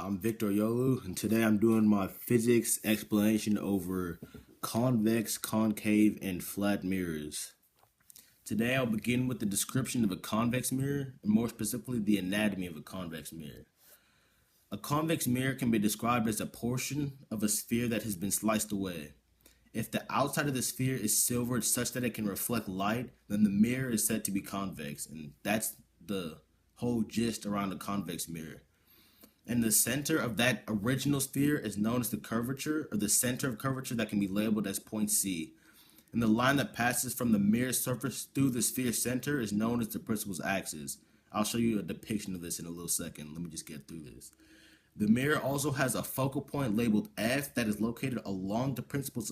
I'm Victor Yolu, and today I'm doing my physics explanation over convex, concave, and flat mirrors. Today I'll begin with the description of a convex mirror, and more specifically the anatomy of a convex mirror. A convex mirror can be described as a portion of a sphere that has been sliced away. If the outside of the sphere is silvered such that it can reflect light, then the mirror is said to be convex, and that's the whole gist around a convex mirror. And the center of that original sphere is known as the curvature, or the center of curvature that can be labeled as point C. And the line that passes from the mirror surface through the sphere center is known as the principal's axis. I'll show you a depiction of this in a little second. Let me just get through this. The mirror also has a focal point labeled F that is located along the principal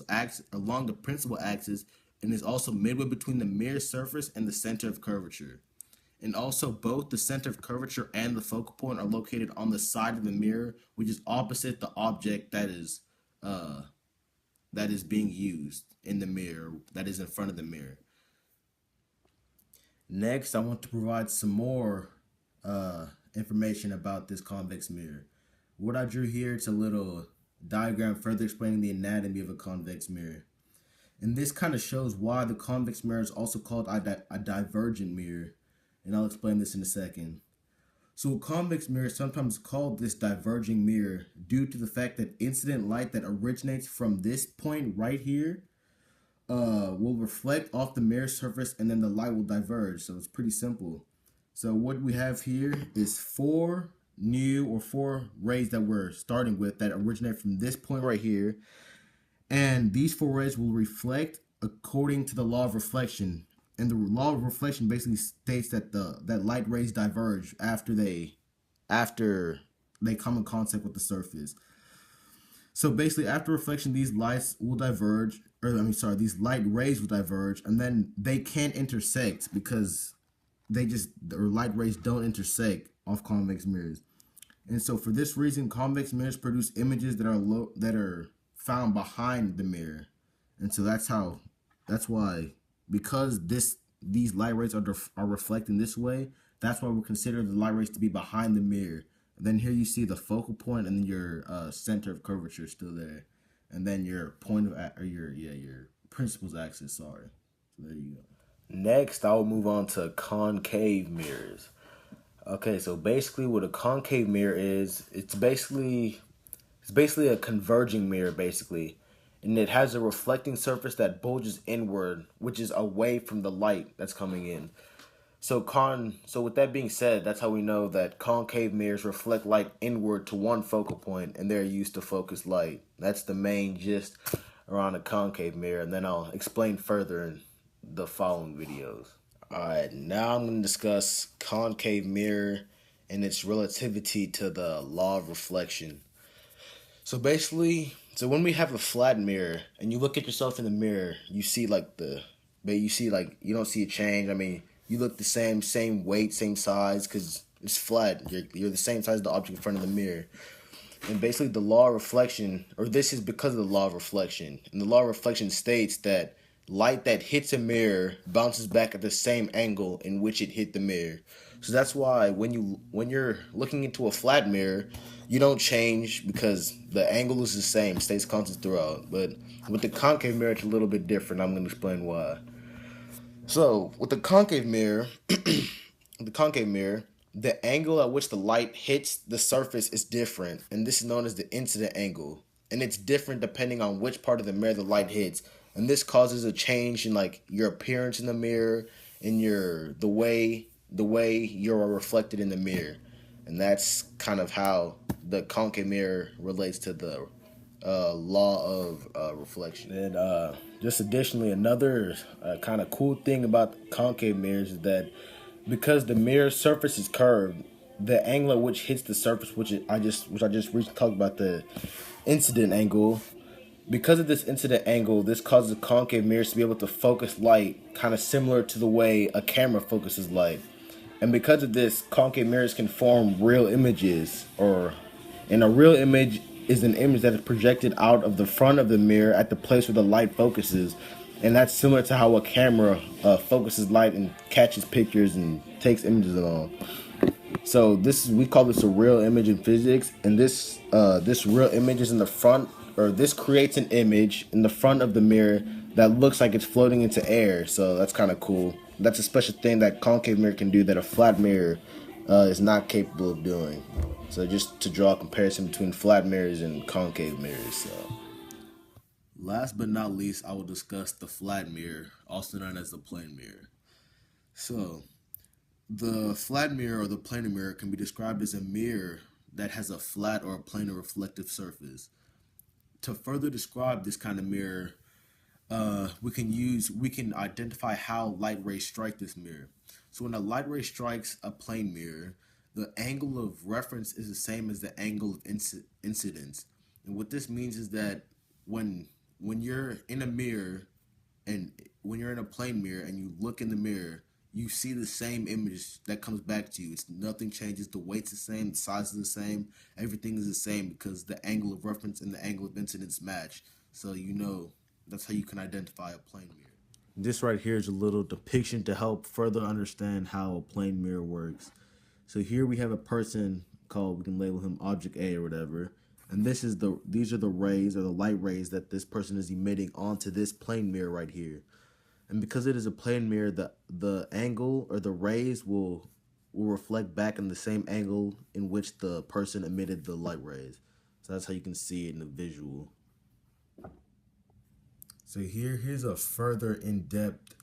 axis and is also midway between the mirror surface and the center of curvature. And also both the center of curvature and the focal point are located on the side of the mirror, which is opposite the object that is being used in the mirror, that is in front of the mirror. Next, I want to provide some more information about this convex mirror. What I drew here, it's a little diagram further explaining the anatomy of a convex mirror. And this kind of shows why the convex mirror is also called a divergent mirror. And I'll explain this in a second. So a convex mirror is sometimes called this diverging mirror due to the fact that incident light that originates from this point right here will reflect off the mirror surface, and then the light will diverge. So it's pretty simple. So what we have here is four rays that we're starting with that originate from this point right here. And these four rays will reflect according to the law of reflection. And the law of reflection basically states that that light rays diverge after they come in contact with the surface. So basically, after reflection, these lights will diverge, these light rays will diverge, and then they can't intersect because light rays don't intersect off convex mirrors. And so for this reason, convex mirrors produce images that are found behind the mirror. And so that's why, because these light rays are reflecting this way, that's why we consider the light rays to be behind the mirror. And then here you see the focal point, and then your center of curvature is still there, and then your your principal's axis. Sorry. So there you go. Next, I'll move on to concave mirrors. Okay, so basically, what a concave mirror is, it's basically a converging mirror, basically. And it has a reflecting surface that bulges inward, which is away from the light that's coming in. So with that being said, that's how we know that concave mirrors reflect light inward to one focal point, and they're used to focus light. That's the main gist around a concave mirror, and then I'll explain further in the following videos. Alright, now I'm going to discuss concave mirror and its relativity to the law of reflection. So basically, when we have a flat mirror and you look at yourself in the mirror, you see you don't see a change. I mean, you look the same weight, same size, because it's flat. You're the same size as the object in front of the mirror. And basically the law of reflection, or this is because of the law of reflection. And the law of reflection states that light that hits a mirror bounces back at the same angle in which it hit the mirror. So that's why when you're looking into a flat mirror, you don't change because the angle is the same, stays constant throughout. But with the concave mirror, it's a little bit different. I'm going to explain why. So with the concave mirror, the angle at which the light hits the surface is different, and this is known as the incident angle. And it's different depending on which part of the mirror the light hits. And this causes a change in your appearance in the mirror and the way you're reflected in the mirror. And that's kind of how the concave mirror relates to the law of reflection. And just additionally, another kind of cool thing about concave mirrors is that because the mirror surface is curved, the angle at which hits the surface, which I just recently talked about, the incident angle. Because of this incident angle, this causes concave mirrors to be able to focus light kind of similar to the way a camera focuses light. And because of this, concave mirrors can form real images, and a real image is an image that is projected out of the front of the mirror at the place where the light focuses. And that's similar to how a camera focuses light and catches pictures and takes images and all. So we call this a real image in physics, and this real image is in the front, or this creates an image in the front of the mirror that looks like it's floating into air. So that's kind of cool. That's a special thing that concave mirror can do that a flat mirror is not capable of doing. So just to draw a comparison between flat mirrors and concave mirrors. So last but not least, I will discuss the flat mirror, also known as the plane mirror. So the flat mirror or the planar mirror can be described as a mirror that has a flat or a planar reflective surface. To further describe this kind of mirror, we can identify how light rays strike this mirror. So when a light ray strikes a plane mirror, the angle of reference is the same as the angle of incidence. And what this means is that when you're in a mirror and when you're in a plane mirror and you look in the mirror, you see the same image that comes back to you. It's nothing changes. The weight's the same, the size is the same, everything is the same because the angle of reference and the angle of incidence match. So that's how you can identify a plane mirror. This right here is a little depiction to help further understand how a plane mirror works. So here we have a person called, we can label him object A or whatever. And these are the rays or the light rays that this person is emitting onto this plane mirror right here. And because it is a plane mirror, the angle or the rays will reflect back in the same angle in which the person emitted the light rays. So that's how you can see it in the visual. So here's a further in-depth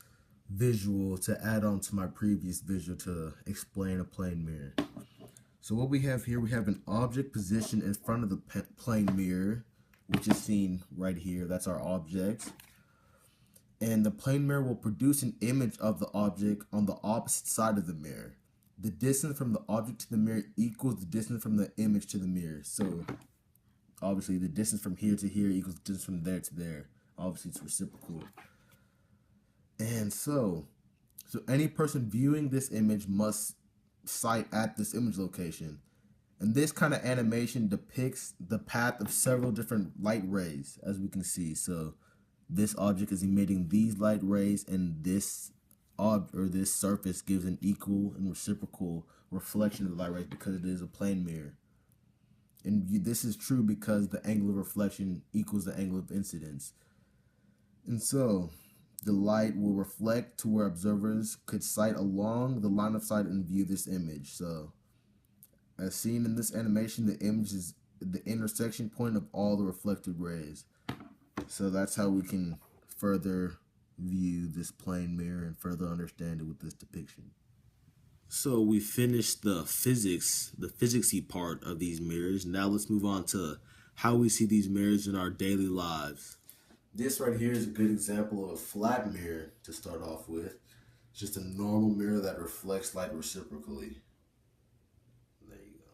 visual to add on to my previous visual to explain a plane mirror. So what we have here, we have an object positioned in front of the plane mirror, which is seen right here. That's our object. And the plane mirror will produce an image of the object on the opposite side of the mirror. The distance from the object to the mirror equals the distance from the image to the mirror. So obviously the distance from here to here equals the distance from there to there. Obviously it's reciprocal. And so any person viewing this image must sight at this image location. And this kind of animation depicts the path of several different light rays, as we can see. So this object is emitting these light rays, and this surface gives an equal and reciprocal reflection of the light rays because it is a plane mirror. And this is true because the angle of reflection equals the angle of incidence. And so the light will reflect to where observers could sight along the line of sight and view this image. So as seen in this animation, the image is the intersection point of all the reflected rays. So that's how we can further view this plane mirror and further understand it with this depiction. So we finished the physicsy part of these mirrors. Now let's move on to how we see these mirrors in our daily lives. This right here is a good example of a flat mirror to start off with. It's just a normal mirror that reflects light reciprocally. There you go.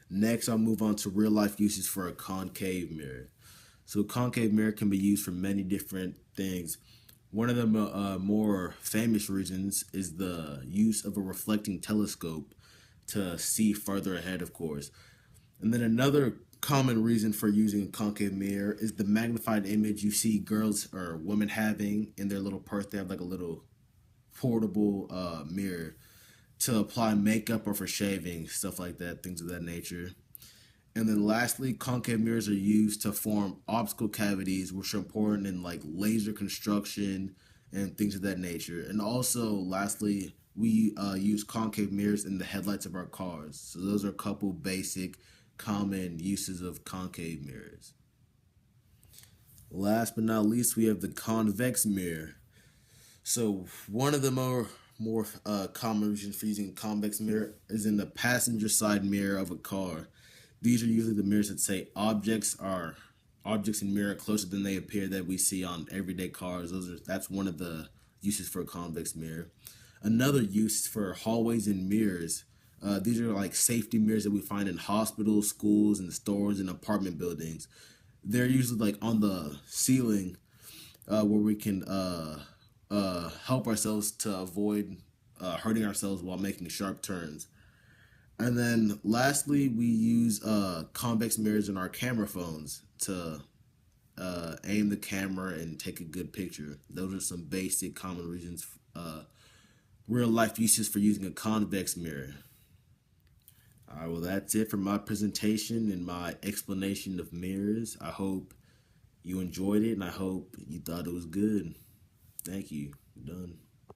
Next, I'll move on to real life uses for a concave mirror. So a concave mirror can be used for many different things. One of the more famous reasons is the use of a reflecting telescope to see further ahead, of course. And then another common reason for using a concave mirror is the magnified image you see girls or women having in their little purse. They have like a little portable mirror to apply makeup or for shaving, stuff like that, things of that nature. And then lastly, concave mirrors are used to form optical cavities, which are important in like laser construction and things of that nature. And also, lastly, we use concave mirrors in the headlights of our cars. So those are a couple basic common uses of concave mirrors. Last but not least, we have the convex mirror. So one of the more common reasons for using a convex mirror is in the passenger side mirror of a car. These are usually the mirrors that say objects in mirror closer than they appear that we see on everyday cars. That's one of the uses for a convex mirror. Another use for hallways and mirrors. These are like safety mirrors that we find in hospitals, schools, and stores and apartment buildings. They're usually like on the ceiling where we can help ourselves to avoid hurting ourselves while making sharp turns. And then lastly, we use convex mirrors in our camera phones to aim the camera and take a good picture. Those are some basic common reasons, real life uses for using a convex mirror. All right, well, that's it for my presentation and my explanation of mirrors. I hope you enjoyed it, and I hope you thought it was good. Thank you. Done.